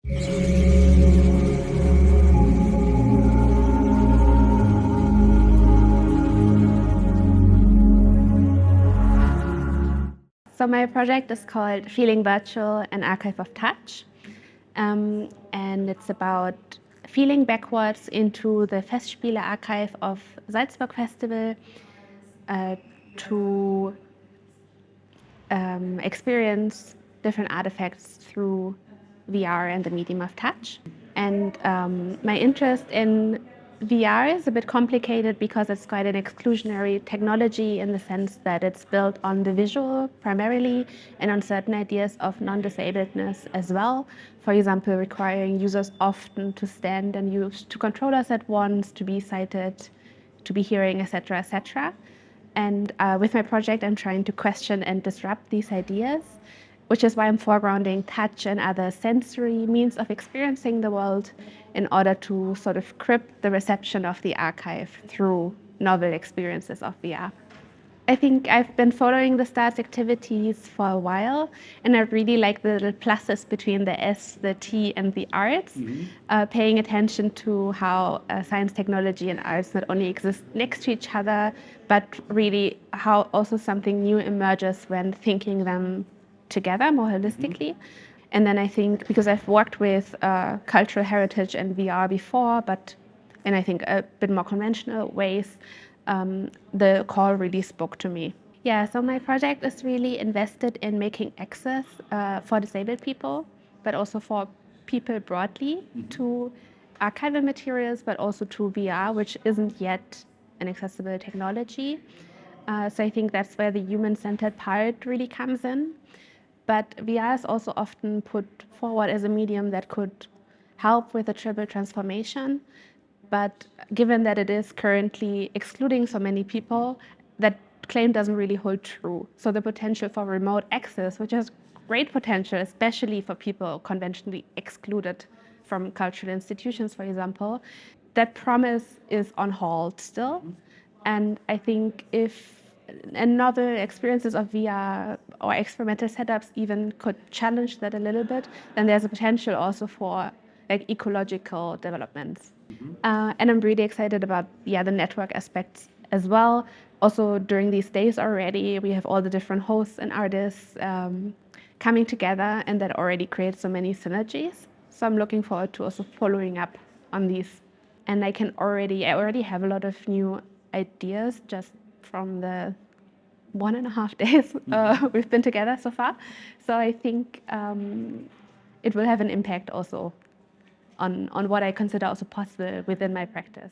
So my project is called Feeling Virtual, an Archive of Touch. And it's about feeling backwards into the Festspiele archive of Salzburg Festival to experience different artifacts through VR and the medium of touch. And my interest in VR is a bit complicated because it's quite an exclusionary technology in the sense that it's built on the visual primarily and on certain ideas of non-disabledness as well. For example, requiring users often to stand and use two controllers at once, to be sighted, to be hearing, etc., etc. And with my project, I'm trying to question and disrupt these ideas, which is why I'm foregrounding touch and other sensory means of experiencing the world in order to sort of crypt the reception of the archive through novel experiences of VR. I think I've been following the S+T+ARTS activities for a while, and I really like the little pluses between the S, the T, and the arts, paying attention to how science, technology, and arts not only exist next to each other, but really how also something new emerges when thinking them together more holistically. And then I think, because I've worked with cultural heritage and VR before, but in I think a bit more conventional ways, the call really spoke to me. Yeah, so my project is really invested in making access for disabled people, but also for people broadly to archival materials, but also to VR, which isn't yet an accessible technology. So I think that's where the human-centered part really comes in. But VR is also often put forward as a medium that could help with the triple transformation. But given that it is currently excluding so many people, that claim doesn't really hold true. So the potential for remote access, which has great potential, especially for people conventionally excluded from cultural institutions, for example, that promise is on hold still. And I think if novel experiences of VR or experimental setups even could challenge that a little bit, then there's a potential also for like ecological developments. And I'm really excited about the network aspects as well. Also during these days already, we have all the different hosts and artists coming together, and that already creates so many synergies. So I'm looking forward to also following up on these. And I already have a lot of new ideas just from the 1.5 days we've been together so far. So I think it will have an impact also on what I consider also possible within my practice.